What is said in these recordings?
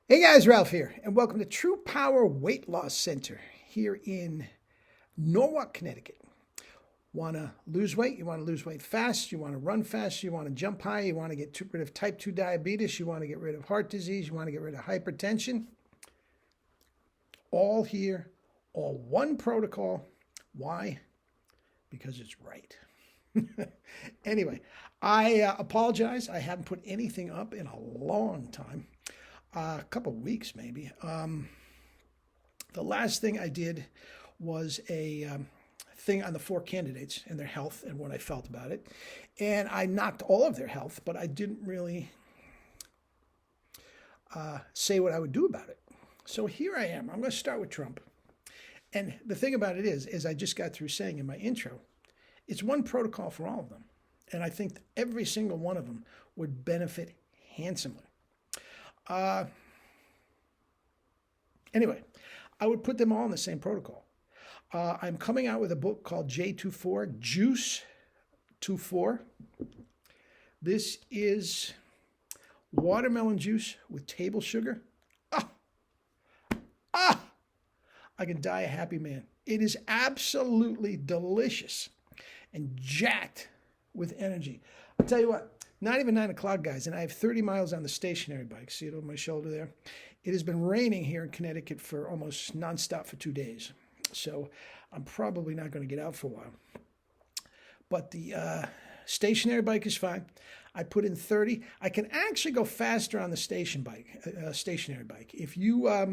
Hey guys, Ralph here, and welcome to True Power Weight Loss Center here in Norwalk, Connecticut. Want to lose weight? You want to lose weight fast? You want to run fast? You want to jump high? You want to get rid of type 2 diabetes? You want to get rid of heart disease? You want to get rid of hypertension? All here, all one protocol. Why? Because it's right. Anyway, I apologize. I haven't put anything up in a long time. A couple of weeks maybe. The last thing I did was a thing on the four candidates and their health and what I felt about it. And I knocked all of their health, but I didn't really say what I would do about it. So here I am. I'm going to start with Trump. And the thing about it is, as I just got through saying in my intro, it's one protocol for all of them. And I think every single one of them would benefit handsomely. Anyway, I would put them all in the same protocol. I'm coming out with a book called J24, Juice 24. This is watermelon juice with table sugar. Ah, I can die a happy man. It is absolutely delicious and jacked with energy. I'll tell you what, not even 9 o'clock, guys, and I have 30 miles on the stationary bike. See it on my shoulder there? It has been raining here in Connecticut for almost nonstop for 2 days. So I'm probably not going to get out for a while. But the stationary bike is fine. I put in 30. I can actually go faster on the stationary bike. If you, I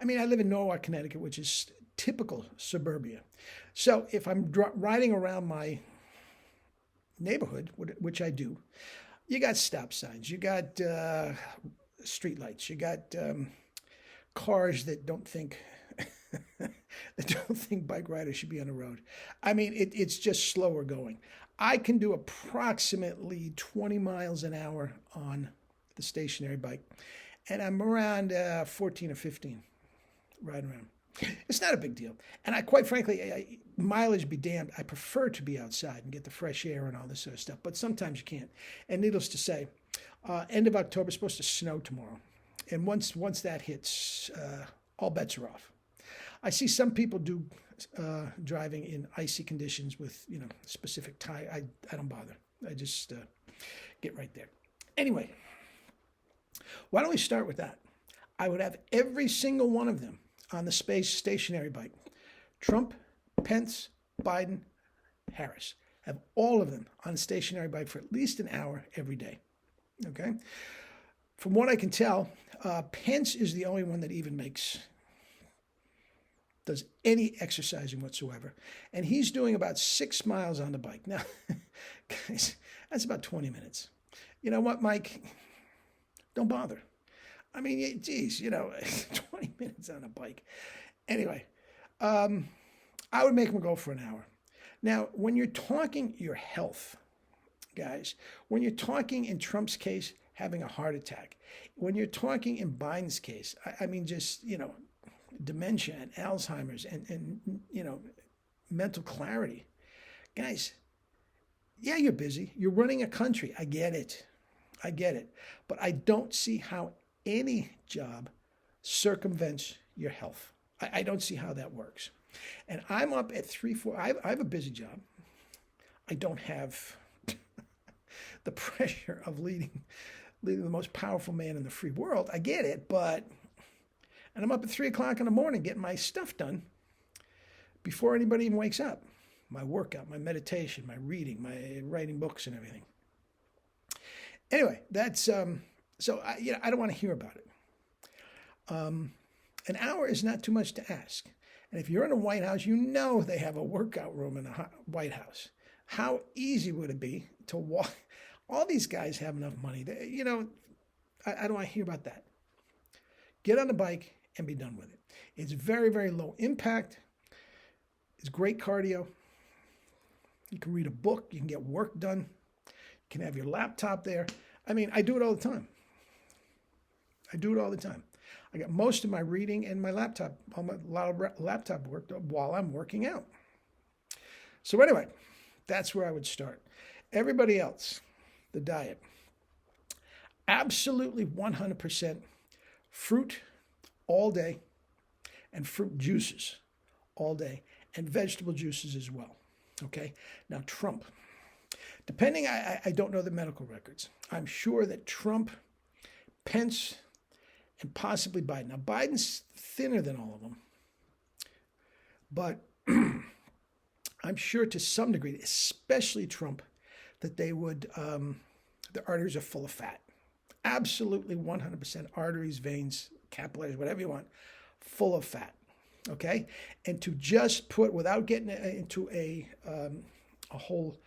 live in Norwalk, Connecticut, which is typical suburbia. So if I'm riding around my neighborhood, which I do, you got stop signs, you got street lights, you got cars that don't think bike riders should be on the road. It's just slower going. I can do approximately 20 miles an hour on the stationary bike, and I'm around 14 or 15 riding around. It's not a big deal. And quite frankly, mileage be damned, I prefer to be outside and get the fresh air and all this sort of stuff. But sometimes you can't. And needless to say, end of October, it's supposed to snow tomorrow. And once that hits, all bets are off. I see some people do driving in icy conditions with, specific tire. I don't bother. I just get right there. Anyway, why don't we start with that? I would have every single one of them on the stationary bike. Trump, Pence, Biden, Harris. Have all of them on a stationary bike for at least an hour every day. Okay? From what I can tell, Pence is the only one that even does any exercising whatsoever. And he's doing about 6 miles on the bike. Now, guys, that's about 20 minutes. You know what, Mike? Don't bother. Geez, 20 minutes on a bike. Anyway, I would make them go for an hour. Now, when you're talking your health, guys, when you're talking in Trump's case, having a heart attack, when you're talking in Biden's case, dementia and Alzheimer's and mental clarity. Guys, yeah, you're busy. You're running a country. I get it. But I don't see how any job circumvents your health. I don't see how that works. And I'm up at 3, 4. I have a busy job. I don't have the pressure of leading the most powerful man in the free world. I get it, and I'm up at 3 o'clock in the morning getting my stuff done before anybody even wakes up. My workout, my meditation, my reading, my writing books and everything. Anyway, that's so I don't want to hear about it. An hour is not too much to ask. And if you're in the White House, they have a workout room in the White House. How easy would it be to walk? All these guys have enough money. I don't want to hear about that. Get on the bike and be done with it. It's very, very low impact. It's great cardio. You can read a book. You can get work done. You can have your laptop there. I do it all the time. I got most of my reading and my laptop, a lot of laptop work while I'm working out. So anyway, that's where I would start. Everybody else, the diet. Absolutely 100% fruit all day and fruit juices all day and vegetable juices as well. Okay? Now, Trump. Depending, I don't know the medical records. I'm sure that Trump, Pence, and possibly Biden. Now, Biden's thinner than all of them. But I'm sure to some degree, especially Trump, that they would, the arteries are full of fat. Absolutely 100% arteries, veins, capillaries, whatever you want, full of fat. Okay? And to just put, without getting into a whole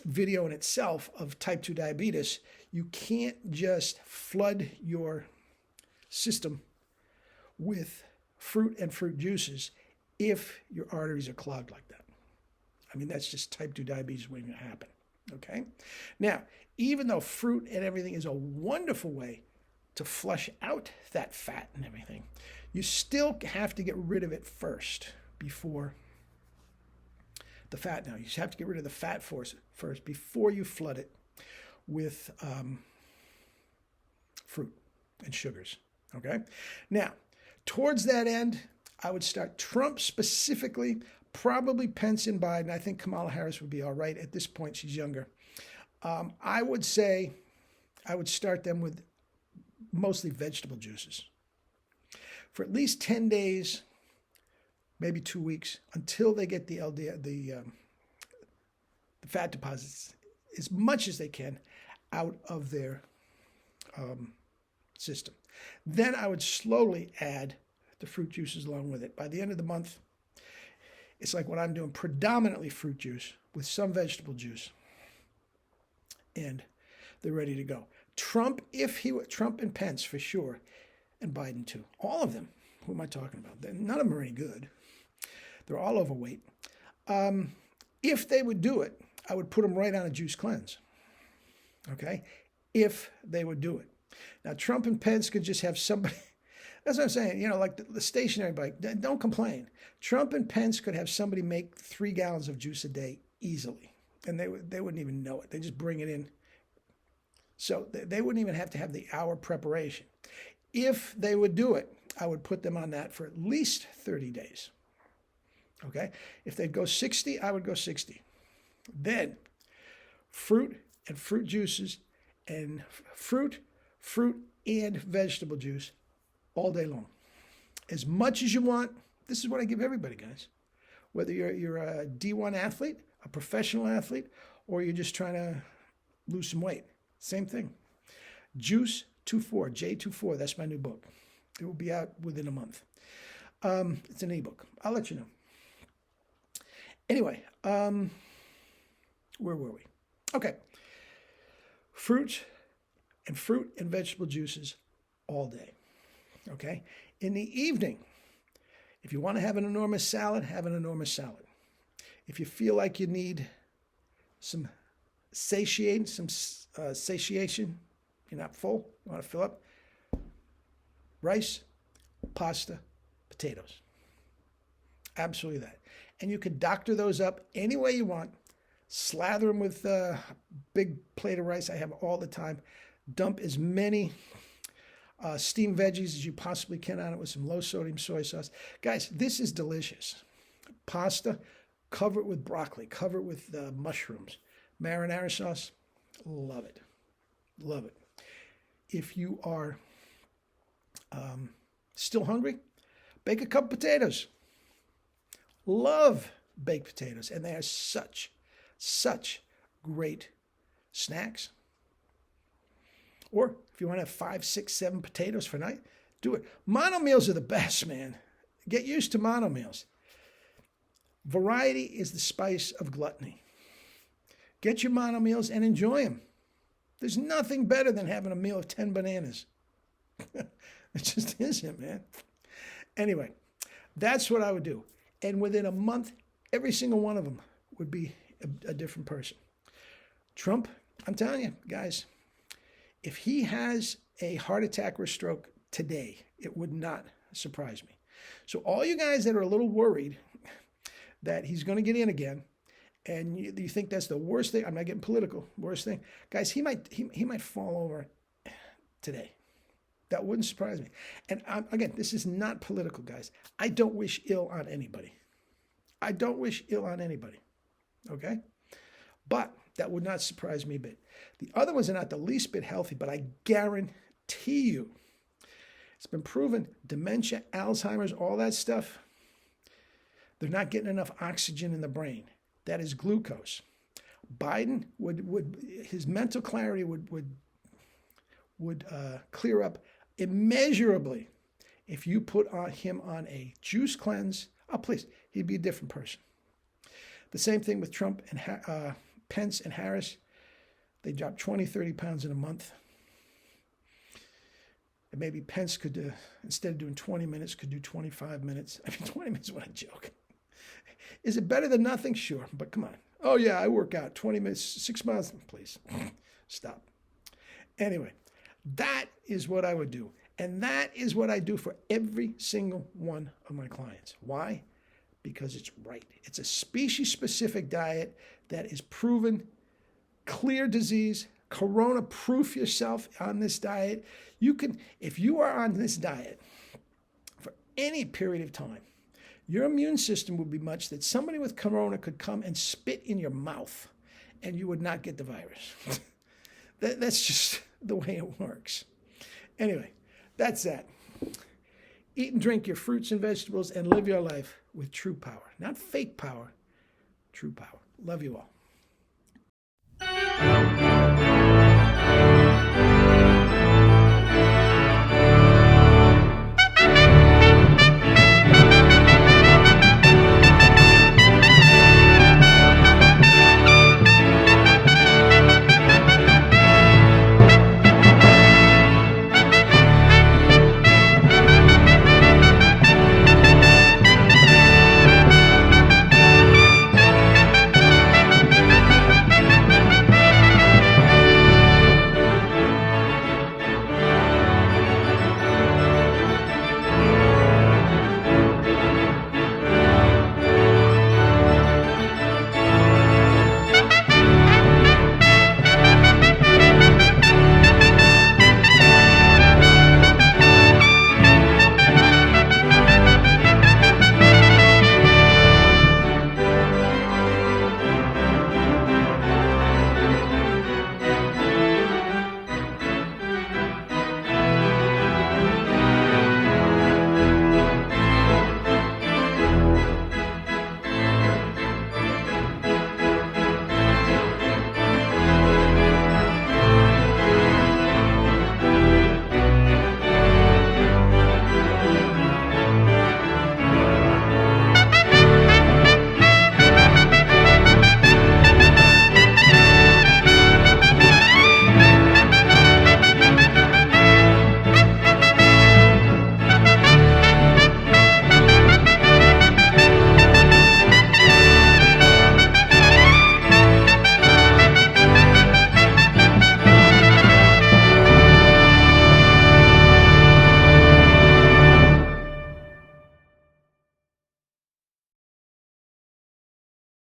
video in itself of type 2 diabetes, you can't just flood your system with fruit and fruit juices if your arteries are clogged like that. I mean, that's just type 2 diabetes waiting to happen. Okay? Now, even though fruit and everything is a wonderful way to flush out that fat and everything, you still have to get rid of it first before the fat. Now, you have to get rid of the fat first before you flood it with fruit and sugars. Okay? Now, towards that end, I would start Trump specifically, probably Pence and Biden. I think Kamala Harris would be all right. At this point, she's younger. I would say I would start them with mostly vegetable juices for at least 10 days, maybe 2 weeks, until they get the LDL, the fat deposits as much as they can out of their system. Then I would slowly add the fruit juices along with it. By the end of the month, it's like what I'm doing, predominantly fruit juice with some vegetable juice. And they're ready to go. Trump and Pence for sure, and Biden too. All of them. Who am I talking about? None of them are any good. They're all overweight. If they would do it, I would put them right on a juice cleanse. Okay? If they would do it. Now, Trump and Pence could just have somebody. That's what I'm saying. You know, like the stationary bike. Don't complain. Trump and Pence could have somebody make 3 gallons of juice a day easily. And they wouldn't even know it. They just bring it in. So they wouldn't even have to have the hour preparation. If they would do it, I would put them on that for at least 30 days. Okay? If they'd go 60, I would go 60. Then fruit and fruit juices and fruit and vegetable juice all day long. As much as you want. This is what I give everybody, guys. Whether you're a D1 athlete, a professional athlete, or you're just trying to lose some weight. Same thing. Juice 24, J24, that's my new book. It will be out within a month. It's an ebook. I'll let you know. Anyway, where were we? Okay. Fruit and vegetable juices all day. Okay? In the evening, if you want to have an enormous salad, have an enormous salad. If you feel like you need some satiation, you're not full, you want to fill up, rice, pasta, potatoes. Absolutely that. And you can doctor those up any way you want. Slather them with a big plate of rice I have all the time. Dump as many steamed veggies as you possibly can on it with some low-sodium soy sauce. Guys, this is delicious. Pasta, cover it with broccoli. Cover it with mushrooms. Marinara sauce, love it. Love it. If you are still hungry, bake a couple potatoes. Love baked potatoes, and they are such great snacks. Or if you want to have 5, 6, 7 potatoes for night, do it. Mono meals are the best, man. Get used to mono meals. Variety is the spice of gluttony. Get your mono meals and enjoy them. There's nothing better than having a meal of 10 bananas. It just isn't, man. Anyway, that's what I would do. And within a month, every single one of them would be a different person. Trump, I'm telling you, guys, if he has a heart attack or a stroke today, it would not surprise me. So all you guys that are a little worried that he's going to get in again, and you think that's the worst thing, I'm not getting political, worst thing, guys, he might fall over today. That wouldn't surprise me. And again, this is not political, guys. I don't wish ill on anybody. I don't wish ill on anybody. Okay? But that would not surprise me a bit. The other ones are not the least bit healthy, but I guarantee you, it's been proven, dementia, Alzheimer's, all that stuff, they're not getting enough oxygen in the brain. That is glucose. Biden his mental clarity would clear up immeasurably if you put him on a juice cleanse. Oh, please, he'd be a different person. The same thing with Trump and Pence and Harris. They dropped 20, 30 pounds in a month. And maybe Pence could, instead of doing 20 minutes, could do 25 minutes. I mean, 20 minutes, what a joke. Is it better than nothing? Sure, but come on. Oh, yeah, I work out 20 minutes, 6 miles. Please, stop. Anyway, that is what I would do. And that is what I do for every single one of my clients. Why? Because it's right. It's a species-specific diet that is proven, clear disease, corona-proof yourself on this diet. You can, if you are on this diet for any period of time, your immune system would be much that somebody with corona could come and spit in your mouth and you would not get the virus. That's just the way it works. Anyway, that's that. Eat and drink your fruits and vegetables and live your life with true power. Not fake power, true power. Love you all.